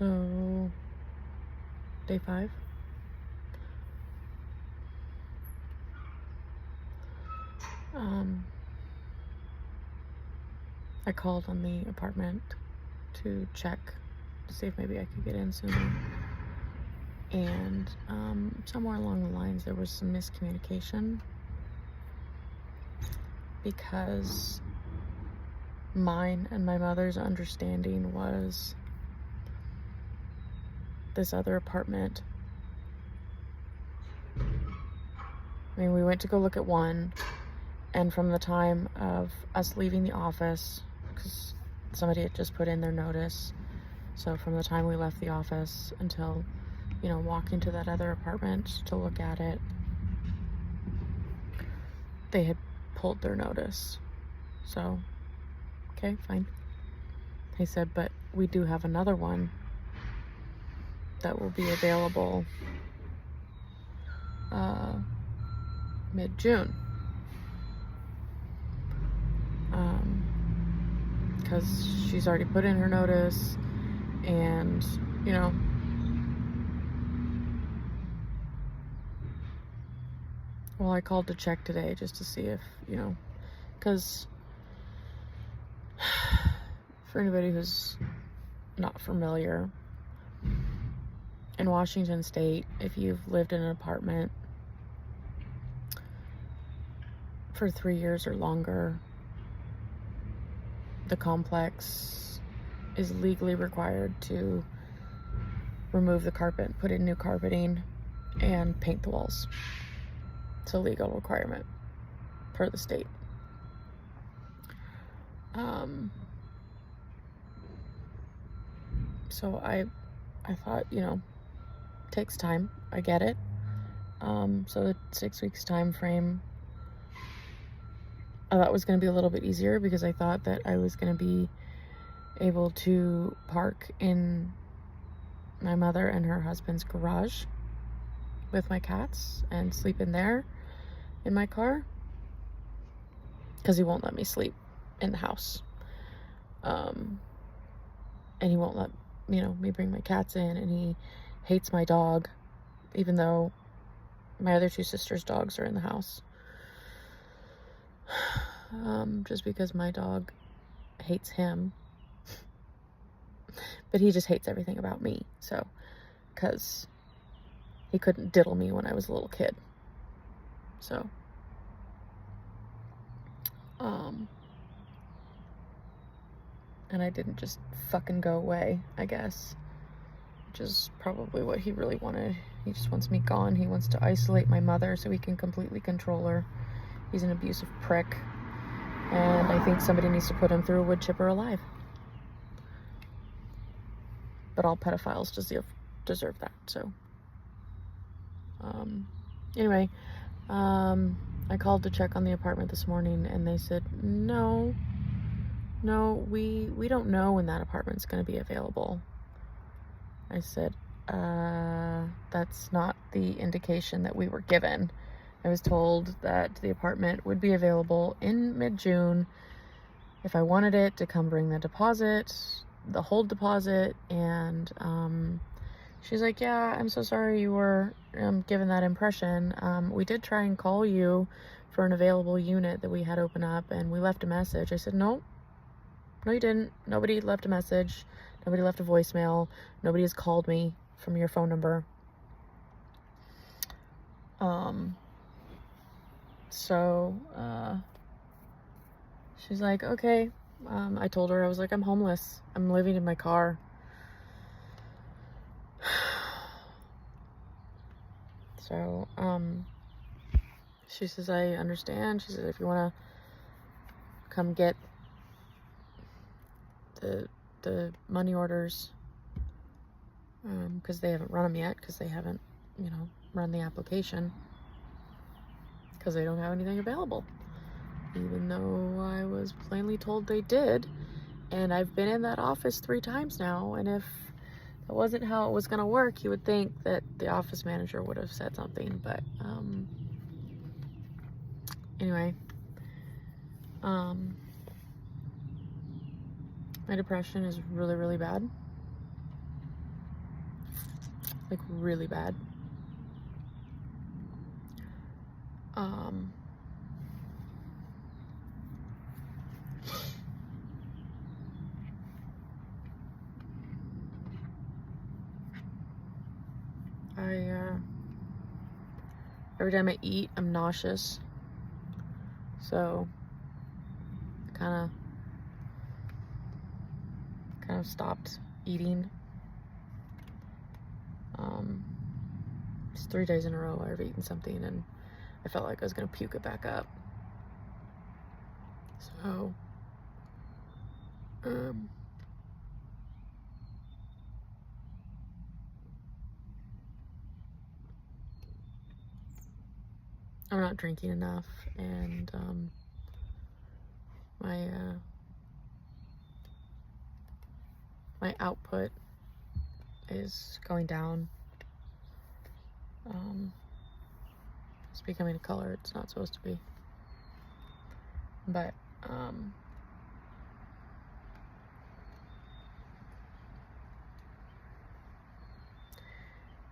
So, day 5. I called on the apartment to check to see if maybe I could get in sooner. And somewhere along the lines there was some miscommunication, because mine and my mother's understanding was this other apartment. I mean, we went to go look at one, and from the time of us leaving the office, because somebody had just put in their notice, so from the time we left the office until, walking to that other apartment to look at it, they had pulled their notice. So, okay, fine. He said, but we do have another one that will be available mid-June. Because she's already put in her notice, and, well, I called to check today just to see if, because for anybody who's not familiar, in Washington State, if you've lived in an apartment for 3 years or longer, the complex is legally required to remove the carpet, put in new carpeting, and paint the walls. It's a legal requirement per the state. So I thought, takes time. I get it. So the 6 weeks time frame, I thought was going to be a little bit easier, because I thought that I was going to be able to park in my mother and her husband's garage with my cats and sleep in there in my car, because he won't let me sleep in the house. And he won't let, me bring my cats in, and he hates my dog, even though my other 2 sisters' dogs are in the house. Just because my dog hates him, but he just hates everything about me. So, because he couldn't diddle me when I was a little kid. So, and I didn't just fucking go away, I guess, which is probably what he really wanted. He just wants me gone. He wants to isolate my mother so he can completely control her. He's an abusive prick, and I think somebody needs to put him through a wood chipper alive. But all pedophiles deserve that. So, anyway, I called to check on the apartment this morning, and they said, no, we don't know when that apartment's going to be available. I said, that's not the indication that we were given. I was told that the apartment would be available in mid-June if I wanted it, to come bring the deposit, the hold deposit. And she's like, yeah, I'm so sorry you were given that impression. We did try and call you for an available unit that we had open up, and we left a message. I said, no, you didn't. Nobody left a message. Nobody left a voicemail. Nobody has called me from your phone number. So, she's like, okay. I told her, I was like, I'm homeless. I'm living in my car. So, she says, I understand. She says, if you want to come get the money orders, because they haven't run them yet, because they haven't, run the application, because they don't have anything available, even though I was plainly told they did. And I've been in that office 3 times now, and if that wasn't how it was going to work, you would think that the office manager would have said something. But anyway, my depression is really, really bad. like really bad. Every time I eat, I'm nauseous. So I kind of stopped eating. It's 3 days in a row I've eaten something, and I felt like I was gonna puke it back up. So, I'm not drinking enough, and my output is going down. It's becoming a color it's not supposed to be. But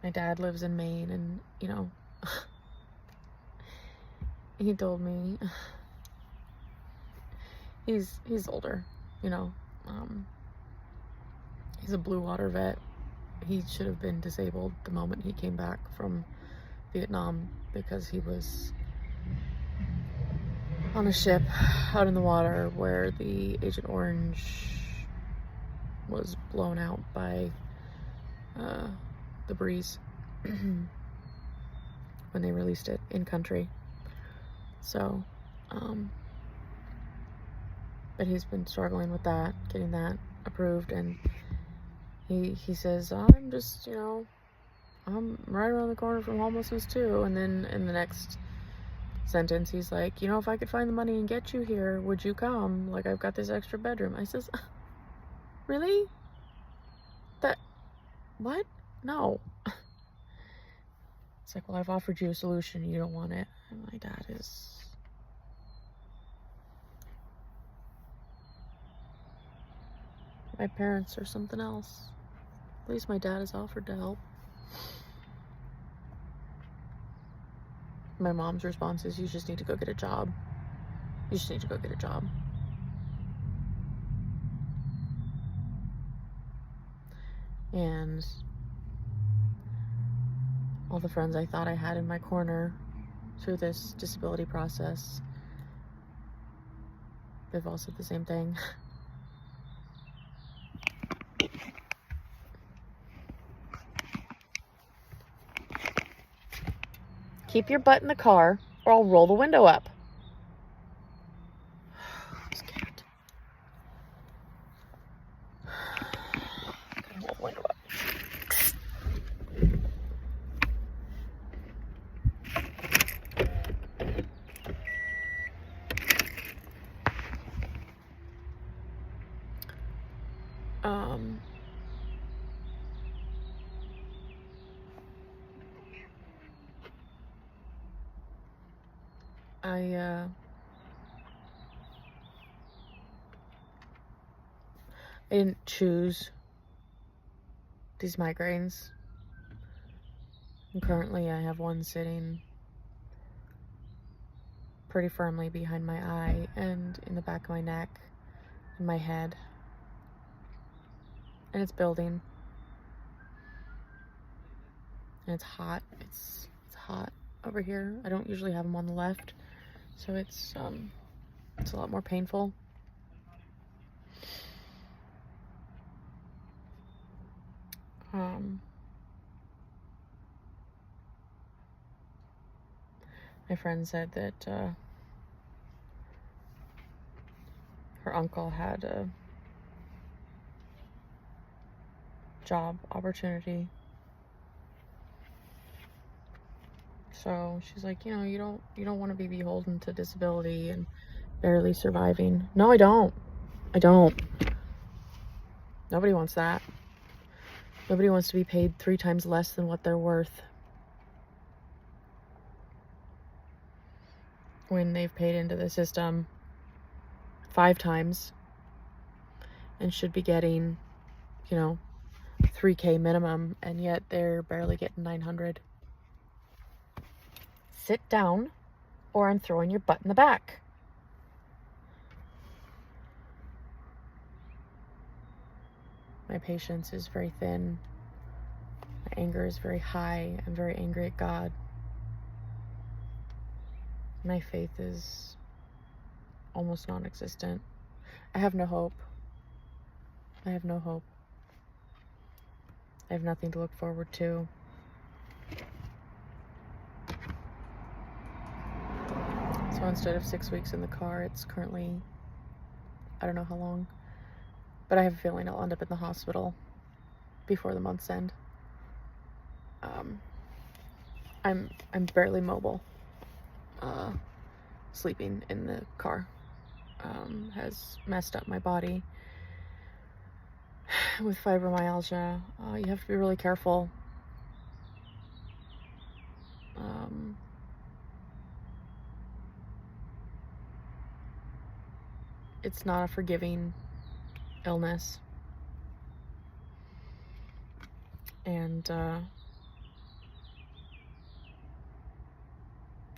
my dad lives in Maine, and you know, he told me he's older, you know. He's a Blue Water vet. He should have been disabled the moment he came back from Vietnam, because he was on a ship out in the water where the Agent Orange was blown out by the breeze when they released it in country. So, but he's been struggling with that, getting that approved, and he says, I'm just, you know, I'm right around the corner from homelessness too. And then in the next sentence, he's like, you know, if I could find the money and get you here, would you come? Like, I've got this extra bedroom. I says, really? What? No. It's like, well, I've offered you a solution, you don't want it. And my dad is... My parents are something else. At least my dad has offered to help. My mom's response is, you just need to go get a job. You just need to go get a job. And all the friends I thought I had in my corner through this disability process, they've all said the same thing. Keep your butt in the car, or I'll roll the window up. This cat. Gotta roll the window up. I didn't choose these migraines. And currently I have one sitting pretty firmly behind my eye and in the back of my neck and my head. And it's building. And it's hot. It's hot over here. I don't usually have them on the left, so it's a lot more painful. My friend said that her uncle had a job opportunity. So she's like, you know, you don't want to be beholden to disability and barely surviving. No, I don't. Nobody wants that. Nobody wants to be paid 3 times less than what they're worth when they've paid into the system 5 times and should be getting, you know, 3K minimum, and yet they're barely getting 900. Sit down, or I'm throwing your butt in the back. My patience is very thin. My anger is very high. I'm very angry at God. My faith is almost non-existent. I have no hope. I have no hope. I have nothing to look forward to. So instead of 6 weeks in the car, it's currently, I don't know how long, but I have a feeling I'll end up in the hospital before the month's end. I'm barely mobile. Sleeping in the car has messed up my body. With fibromyalgia, you have to be really careful. It's not a forgiving illness. And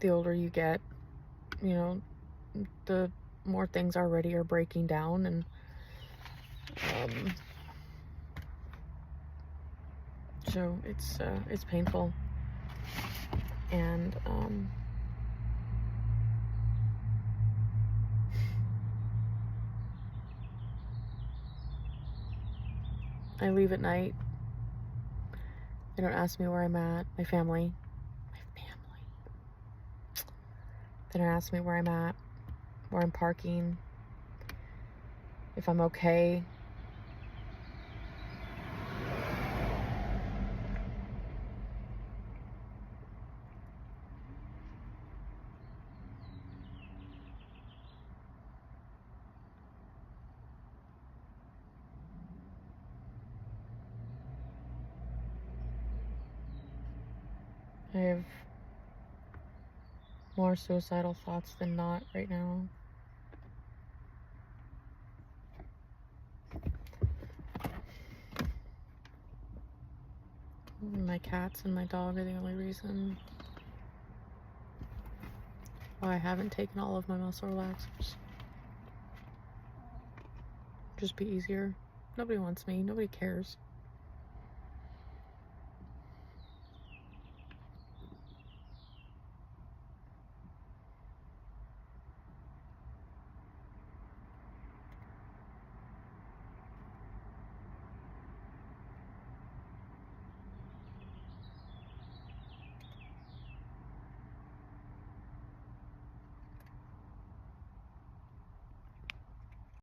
the older you get, you know, the more things already are breaking down, and so it's painful. And I leave at night. They don't ask me where I'm at. My family. They don't ask me where I'm at, where I'm parking, if I'm okay. I have more suicidal thoughts than not right now. My cats and my dog are the only reason why I haven't taken all of my muscle relaxers. Just be easier. Nobody wants me. Nobody cares.